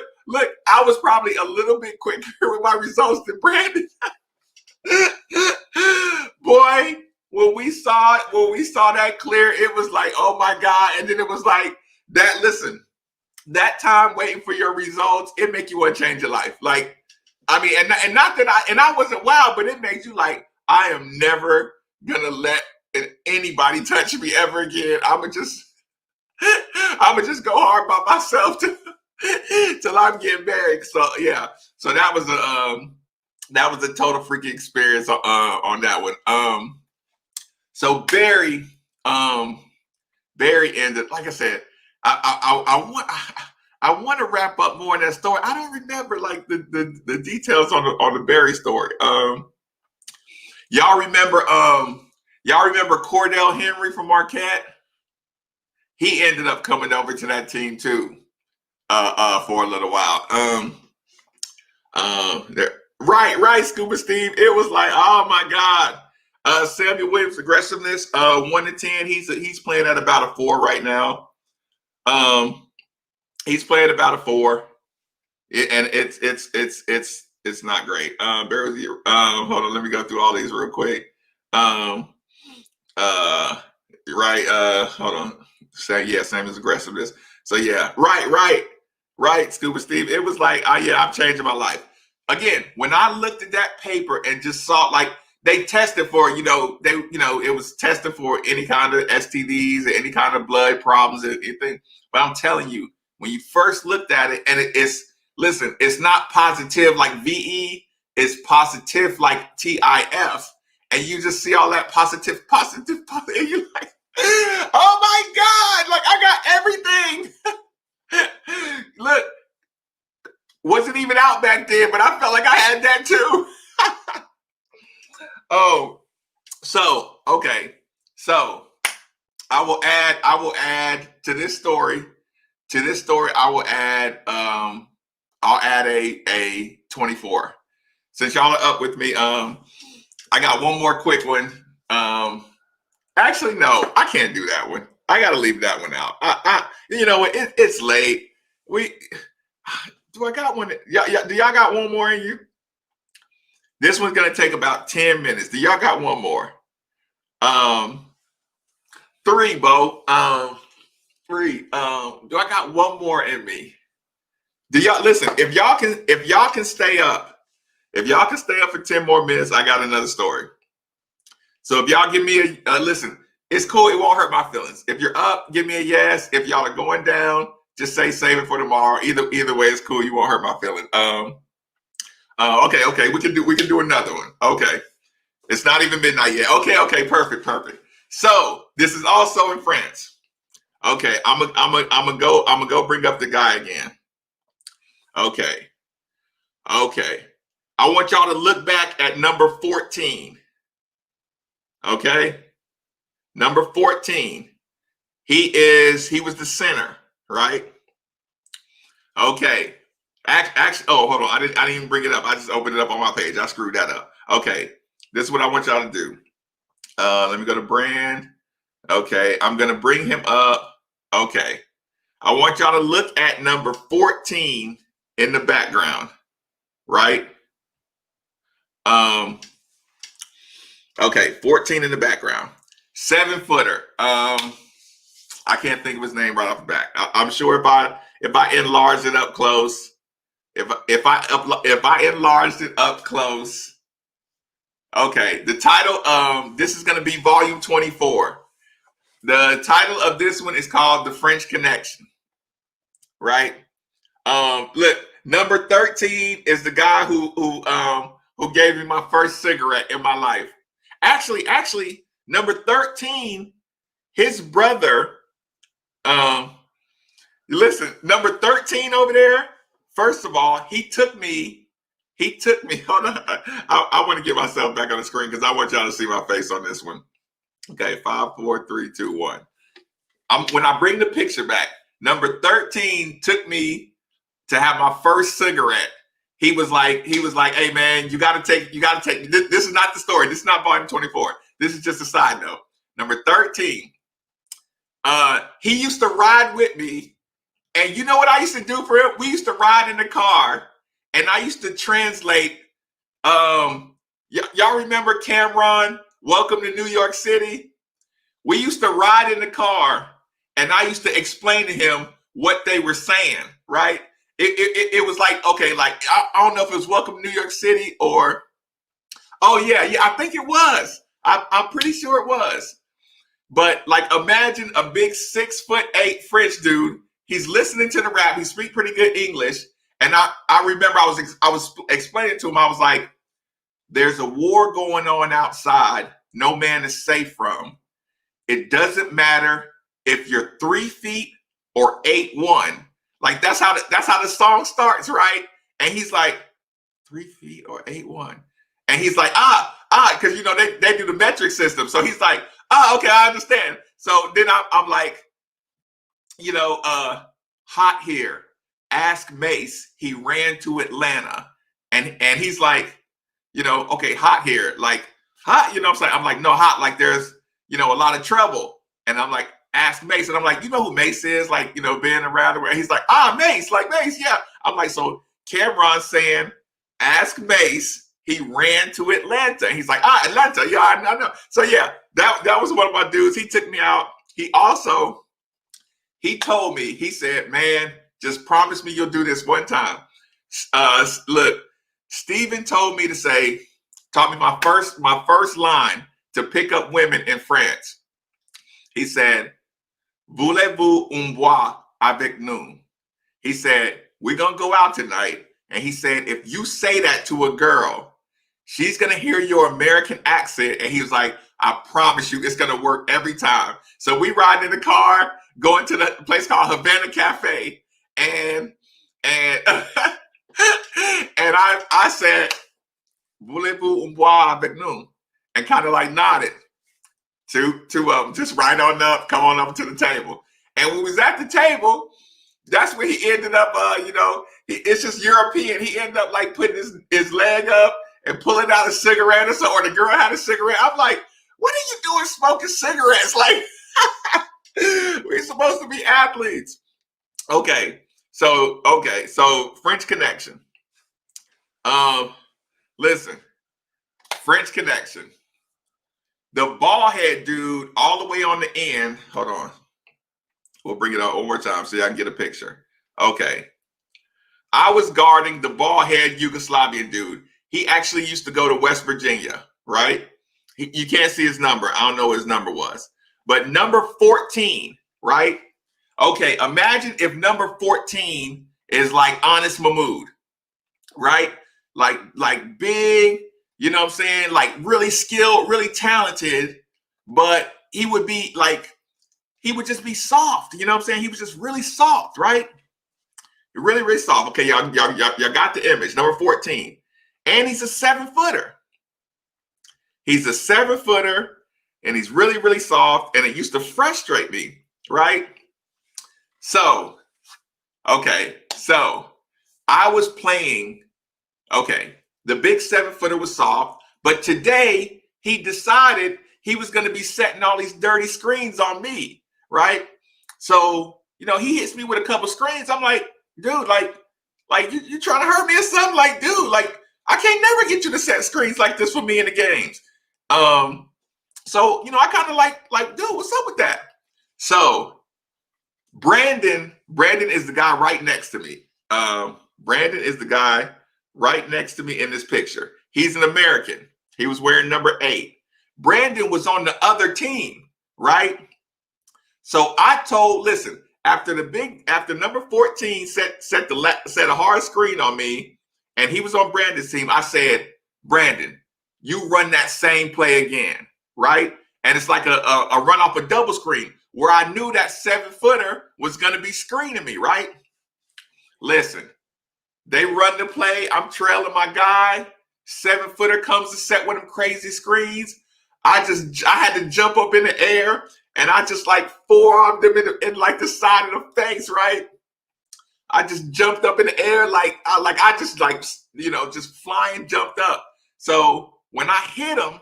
I was probably a little bit quicker with my results than Brandon. Boy, when we saw that clear, it was like, oh my God. And then it was like that. Listen, that time waiting for your results, it make you want to change your life. Like, I mean, and not that I wasn't wild, but it makes you like, I am never gonna let anybody touch me ever again. I'ma just go hard by myself till I'm getting married. So yeah, so that was a total freaking experience on that one. So Barry ended, like I said, I want to wrap up more on that story. I don't remember the details on the Barry story. Y'all remember Cordell Henry from Marquette? He ended up coming over to that team too, for a little while. Right, Scuba Steve. It was like, oh my God. Samuel Williams aggressiveness, 1 to 10. He's playing at about a 4 right now. He's playing about a 4, and it's not great. Bear with you. Hold on, let me go through all these real quick. Right. Hold on. Samuel's aggressiveness. So yeah, right. Scuba Steve. It was like, I'm changing my life. Again, when I looked at that paper and just saw, like, they tested for, it was tested for any kind of STDs or any kind of blood problems or anything. But I'm telling you, when you first looked at it, and it's not positive like VE, it's positive like TIF. And you just see all that positive, and you're like, oh my God, like I got everything. Look, wasn't even out back then, but I felt like I had that too. Oh, so, okay. So I will add to this story. I'll add a 24. Since y'all are up with me, I got one more quick one. Actually, no, I can't do that one. I got to leave that one out. It's late. Do I got one? Do y'all got one more in you? This one's going to take about 10 minutes. Do y'all got one more? 3, Bo. 3. Do I got one more in me? Do y'all listen? If y'all can stay up, for 10 more minutes, I got another story. So if y'all give me a listen, it's cool. It won't hurt my feelings. If you're up, give me a yes. If y'all are going down, just say save it for tomorrow. Either way, it's cool. You won't hurt my feelings. Okay. We can do another one. Okay. It's not even midnight yet. Okay. Perfect. So this is also in France. Okay. I'm gonna go bring up the guy again. Okay. I want y'all to look back at number 14. Okay. Number 14. He was the center, right? Okay. Actually, hold on. I didn't even bring it up. I just opened it up on my page. I screwed that up. Okay. This is what I want y'all to do. Let me go to brand. Okay. I'm going to bring him up. Okay. I want y'all to look at number 14 in the background, right? Okay. 14 in the background. 7-footer. I can't think of his name right off the bat. I'm sure if I enlarge it up close, if I enlarged it up close, okay. The title, this is going to be volume 24. The title of this one is called The French Connection, right? Look, number 13 is the guy who gave me my first cigarette in my life. Actually, number 13, his brother. Listen, number 13 over there. First of all, he took me. Hold on, I want to get myself back on the screen because I want y'all to see my face on this one. Okay, 5, 4, 3, 2, 1. When I bring the picture back, number 13 took me to have my first cigarette. He was like, hey man, you gotta take. This is not the story. This is not volume 24. This is just a side note. Number 13. He used to ride with me. And you know what I used to do for him? We used to ride in the car, and I used to translate. Y'all remember Cameron? Welcome to New York City. We used to ride in the car, and I used to explain to him what they were saying. Right? It was like, okay, like I don't know if it was Welcome to New York City or, oh yeah, I think it was. I'm pretty sure it was. But like, imagine a big 6'8" French dude. He's listening to the rap. He speaks pretty good English. And I remember I was explaining to him, I was like, there's a war going on outside. No man is safe from. It doesn't matter if you're 3 feet or 8'1". Like that's how the song starts, right? And he's like, 3 feet or 8'1". And he's like, because they do the metric system. So he's like, okay, I understand. So then I'm like, hot here. Ask Mace. He ran to Atlanta, and he's like, okay, hot here. Like, hot, you know what I'm saying? I'm like, no, hot, like there's, you know, a lot of trouble. And I'm like, ask Mace. And I'm like, you know who Mace is? Like, you know, being around where he's like, Mace, like Mace, yeah. I'm like, so Cameron's saying, ask Mace. He ran to Atlanta. He's like, Atlanta, yeah, I know. So yeah, that was one of my dudes. He took me out. He told me, he said, man, just promise me you'll do this one time. Look, Steven told me to say, taught me my first line to pick up women in France. He said, voulez-vous un bois avec nous? He said, we're going to go out tonight. And he said, if you say that to a girl, she's going to hear your American accent. And he was like, I promise you, it's going to work every time. So we ride in the car, going to the place called Havana Cafe. And and I said, voulez-vous un bois avec nous? And kind of like nodded to just right on up, come on up to the table. And when we was at the table, that's where he ended up, it's just European. He ended up like putting his leg up and pulling out a cigarette or the girl had a cigarette. I'm like, what are you doing smoking cigarettes? Like, we're supposed to be athletes. Okay, so French Connection. Listen, French Connection. The ball head dude all the way on the end. Hold on. We'll bring it up one more time so y'all can get a picture. Okay. I was guarding the ball head Yugoslavian dude. He actually used to go to West Virginia, right? You can't see his number. I don't know what his number was. But number 14, right? Okay, imagine if number 14 is like Honest Mahmoud, right? Like big, you know what I'm saying? Like really skilled, really talented, but he would just be soft. You know what I'm saying? He was just really soft, right? Really, really soft. Okay, y'all got the image. Number 14. And he's a 7-footer. He's a 7-footer, and he's really, really soft, and it used to frustrate me, right? So I was playing, the big 7-footer was soft, but today he decided he was going to be setting all these dirty screens on me, right? So, he hits me with a couple screens. I'm like, dude, like you trying to hurt me or something? Like, dude, like, I can't never get you to set screens like this for me in the games. So, I kind of like, dude, what's up with that? So Brandon is the guy right next to me. Brandon is the guy right next to me in this picture. He's an American. He was wearing number 8. Brandon was on the other team, right? So I told, listen, after number 14 set a hard screen on me, and he was on Brandon's team, I said, Brandon, you run that same play again, right? And it's like a run off a double screen where I knew that 7-footer was going to be screening me, right? Listen, they run the play. I'm trailing my guy. 7-footer comes to set one of them crazy screens. I had to jump up in the air, and I just like forearmed him in like the side of the face, right? I just jumped up in the air just flying, jumped up. So when I hit him,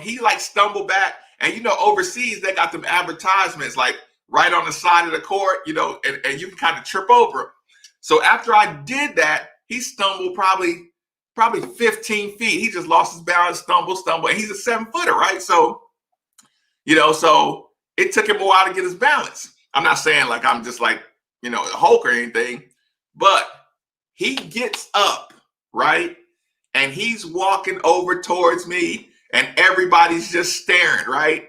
he like stumbled back, and overseas they got them advertisements like right on the side of the court, and you can kind of trip over him. So after I did that, he stumbled probably 15 feet. He just lost his balance, stumble, and he's a 7-footer, right? So, so it took him a while to get his balance. I'm not saying like I'm just like, a Hulk or anything, but he gets up, right? And he's walking over towards me, and everybody's just staring, right?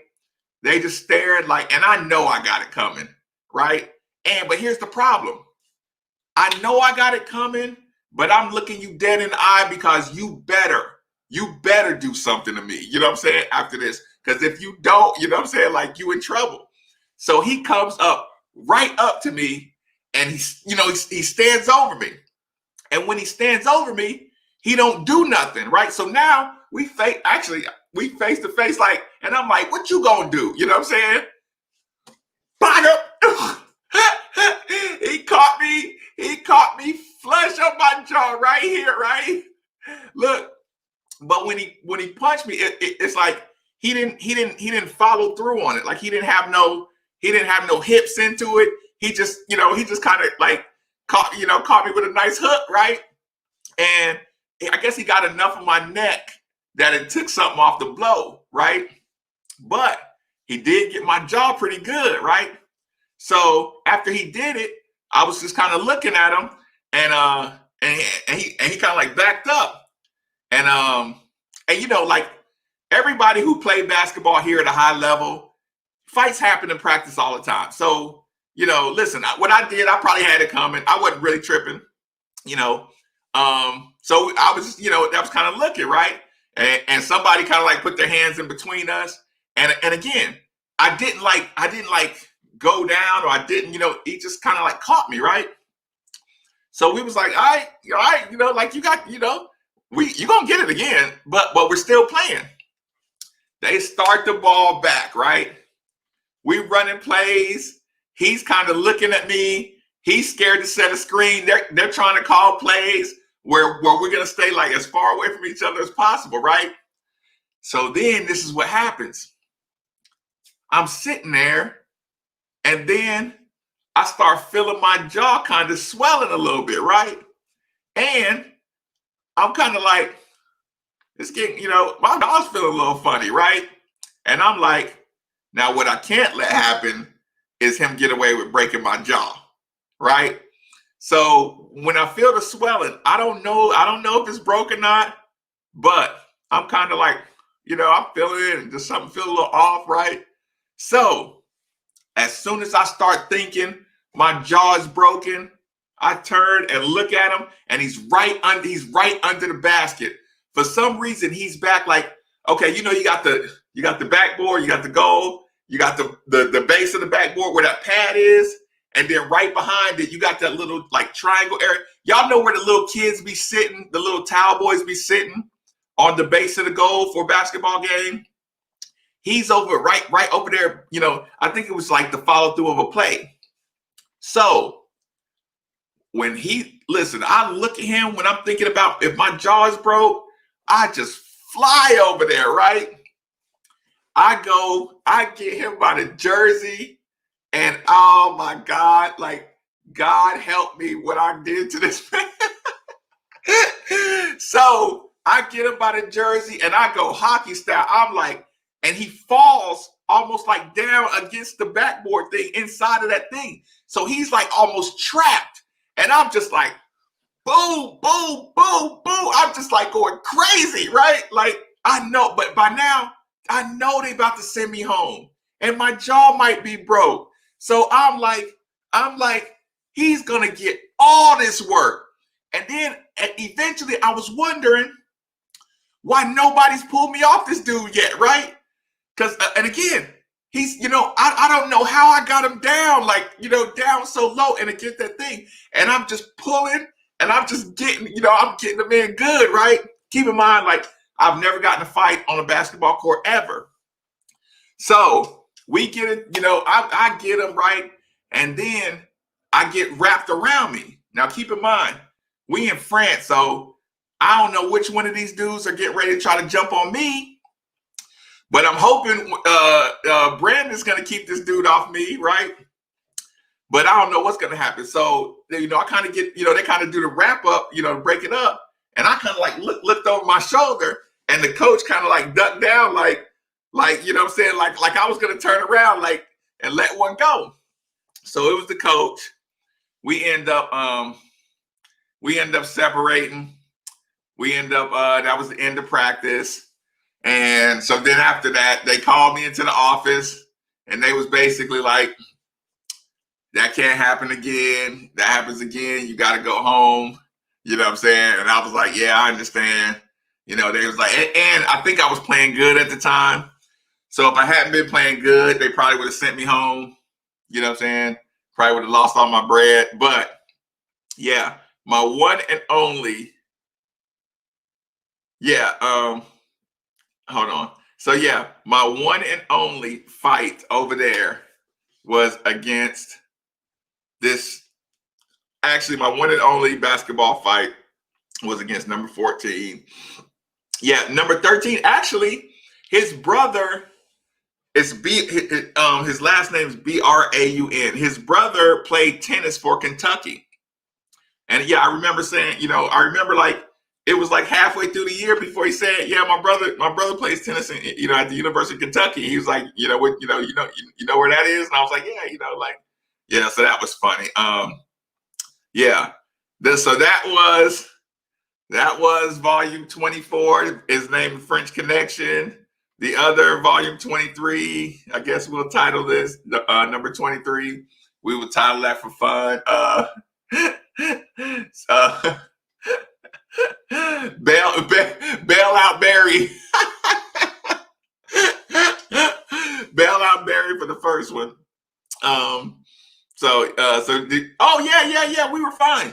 They just staring and I know I got it coming, right? But here's the problem. I know I got it coming, but I'm looking you dead in the eye because you better do something to me. You know what I'm saying? After this, because if you don't, you know what I'm saying? Like, you in trouble. So he comes right up to me, and he stands over me. And when he stands over me, he don't do nothing, right? So now we face to face, like, and I'm like, what you gonna do? You know what I'm saying? He caught me flush up my jaw right here, right? Look, But when he punched me, it's like he didn't follow through on it. Like he didn't have no hips into it. He just kind of like caught me with a nice hook, right? And I guess he got enough of my neck that it took something off the blow, right? But he did get my jaw pretty good, right? So after he did it, I was just kind of looking at him, and he kind of like backed up, and like everybody who played basketball here at a high level, fights happen in practice all the time. So listen, what I did, I probably had it coming. I wasn't really tripping, so I was just, that was kind of looking, right? And somebody kind of like put their hands in between us. And again, I didn't like go down, or I didn't, he just kind of like caught me, right? So we was like, all right, like you got, you're gonna get it again, but we're still playing. They start the ball back, right? We running plays. He's kind of looking at me. He's scared to set a screen. They're trying to call plays where we're gonna stay like as far away from each other as possible, right? So then this is what happens. I'm sitting there, and then I start feeling my jaw kind of swelling a little bit, right? And I'm kind of like, it's getting, my jaw's feeling a little funny, right? And I'm like, now what I can't let happen is him get away with breaking my jaw, right? So when I feel the swelling, I don't know if it's broken or not, but I'm kind of like, I'm feeling it and just something feel a little off, right? So as soon as I start thinking my jaw is broken, I turn and look at him, and he's right under the basket. For some reason, he's back like, okay, you got the backboard, you got the goal, you got the base of the backboard where that pad is, and then right behind it, you got that little like triangle area. Y'all know where the little kids be sitting, the little towel boys be sitting on the base of the goal for a basketball game. He's right over there. I think it was like the follow through of a play. So when I look at him when I'm thinking about if my jaw is broke, I just fly over there, right? I get him by the jersey, and oh my God, like God help me what I did to this man. So I get him by the jersey and I go hockey style. I'm like, and he falls almost like down against the backboard thing inside of that thing. So he's like almost trapped. And I'm just like, boom, boom, boom, boom. I'm just like going crazy, right? Like I know, but by now I know they about to send me home and my jaw might be broke. So I'm like, he's going to get all this work. And then eventually I was wondering why nobody's pulled me off this dude yet, right? Because, and again, he's, I don't know how I got him down, like, down so low and to get that thing. And I'm just pulling and I'm just getting, I'm getting the man good, right? Keep in mind, like, I've never gotten a fight on a basketball court ever. So we get it, I get him right. And then I get wrapped around me. Now, keep in mind, we in France, so I don't know which one of these dudes are getting ready to try to jump on me. But I'm hoping Brandon's going to keep this dude off me, right? But I don't know what's going to happen. So, I kind of get, they kind of do the wrap up, break it up. And I kind of like looked over my shoulder, and the coach kind of like ducked down, like, you know what I'm saying? Like I was going to turn around, like, and let one go. So it was the coach. We end up separating. We end up, that was the end of practice. And so then after that, they called me into the office, and they was basically like, that can't happen again. That happens again, you got to go home. You know what I'm saying? And I was like, yeah, I understand. They was like, and I think I was playing good at the time. So if I hadn't been playing good, they probably would have sent me home. You know what I'm saying? Probably would have lost all my bread. But yeah, my one and only. Yeah. Hold on. So yeah, my one and only fight over there was against this. Actually, my one and only basketball fight was against number 14. Yeah, number 13. Actually, his brother is his last name is Braun. His brother played tennis for Kentucky. And yeah, I remember saying, I remember like it was like halfway through the year before he said, "Yeah, my brother plays tennis, at the University of Kentucky." He was like, you know where that is?" And I was like, "Yeah, yeah." So that was funny. Yeah. So that was volume 24. Is named French Connection. The other volume 23, I guess we'll title this number 23. We will title that for fun. Uh, bail out Barry. Bail out Barry for the first one. We were fine.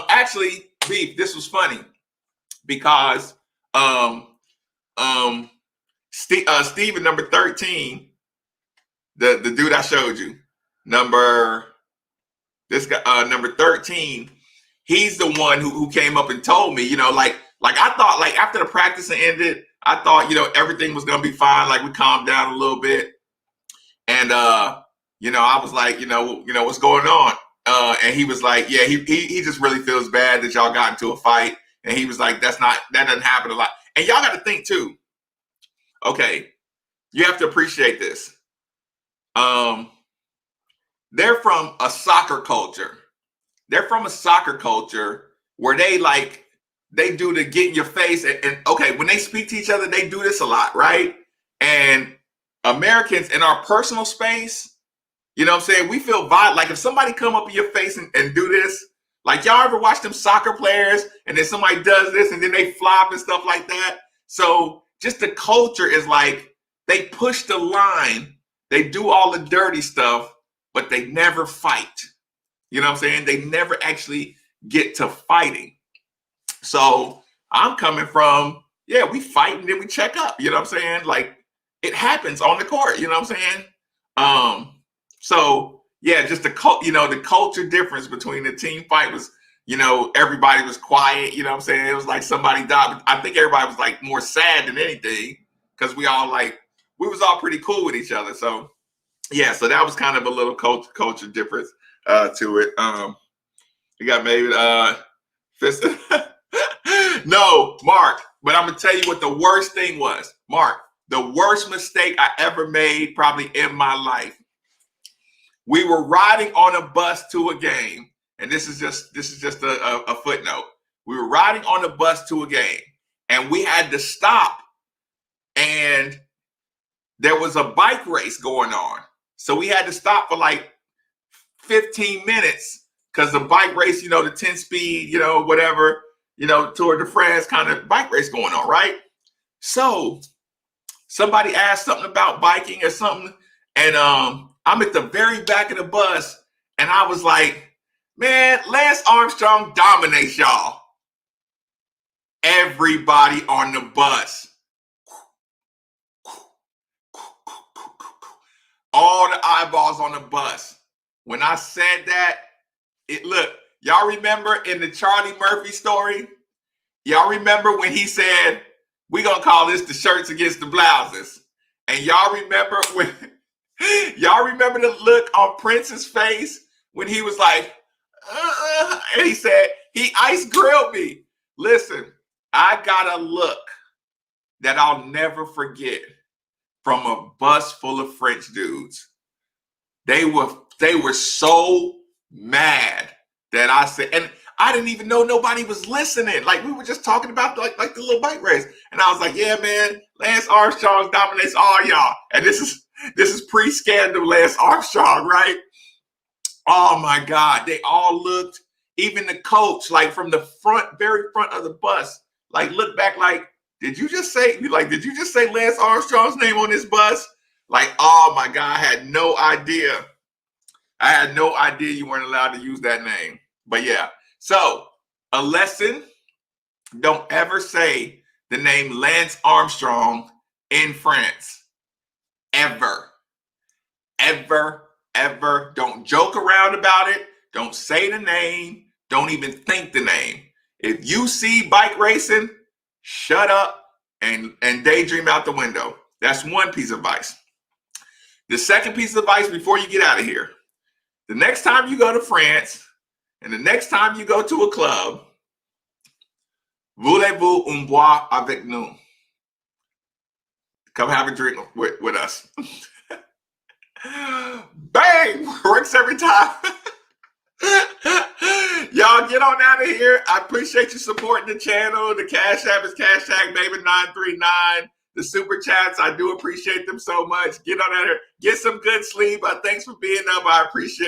Actually, Beef, this was funny because Steven, number 13, the dude I showed you, this guy, number 13, he's the one who came up and told me, like I thought, like after the practice ended, I thought, everything was gonna be fine. Like we calmed down a little bit, and I was like, what's going on? And he was like, yeah, he just really feels bad that y'all got into a fight, and he was like, that doesn't happen a lot. And y'all got to think too. Okay, you have to appreciate this. They're from a soccer culture. They're from a soccer culture where they do the get in your face. And okay, when they speak to each other, they do this a lot, right? And Americans in our personal space, you know what I'm saying? We feel violent. Like if somebody come up in your face and do this, like y'all ever watch them soccer players and then somebody does this and then they flop and stuff like that? So just the culture is like they push the line, they do all the dirty stuff, but they never fight. You know what I'm saying? They never actually get to fighting. So I'm coming from, yeah, we fight and then we check up. You know what I'm saying? Like it happens on the court. You know what I'm saying? So yeah, just the culture difference between the team fight was, everybody was quiet. You know what I'm saying? It was like somebody died. I think everybody was like more sad than anything because we was all pretty cool with each other. So yeah, so that was kind of a little culture difference to it. You got maybe fist. No, Mark, but I'm gonna tell you what the worst thing was. Mark, the worst mistake I ever made probably in my life. We were riding on a bus to a game, and this is just a footnote. We were riding on a bus to a game, and we had to stop, and there was a bike race going on. So we had to stop for like 15 minutes because the bike race, the 10-speed, whatever, Tour de France kind of bike race going on, right? So somebody asked something about biking or something, and I'm at the very back of the bus, and I was like, man, Lance Armstrong dominates y'all. Everybody on the bus. All the eyeballs on the bus. When I said that, y'all remember in the Charlie Murphy story? Y'all remember when he said, we're going to call this the shirts against the blouses. And y'all remember the look on Prince's face when he was like, and he said, he ice grilled me. Listen, I got a look that I'll never forget from a bus full of French dudes. They were so mad that I said, and I didn't even know nobody was listening. Like we were just talking about like the little bike race. And I was like, yeah, man, Lance Armstrong dominates all y'all. And this is pre-scandal Lance Armstrong, right? Oh my God. They all looked, even the coach, like from the very front of the bus, like looked back like, did you just say Lance Armstrong's name on this bus? Like, oh my God, I had no idea. You weren't allowed to use that name. But yeah, so a lesson, don't ever say the name Lance Armstrong in France. Ever. Don't joke around about it. Don't say the name. Don't even think the name. If you see bike racing, shut up and daydream out the window. That's one piece of advice. The second piece of advice before you get out of here, the next time you go to France and the next time you go to a club, voulez-vous un boire avec nous? Come have a drink with us. Bang! Works every time. Y'all get on out of here. I appreciate you supporting the channel. The Cash App is #baby939. The super chats, I do appreciate them so much. Get on out here. Get some good sleep. Thanks for being up. I appreciate it.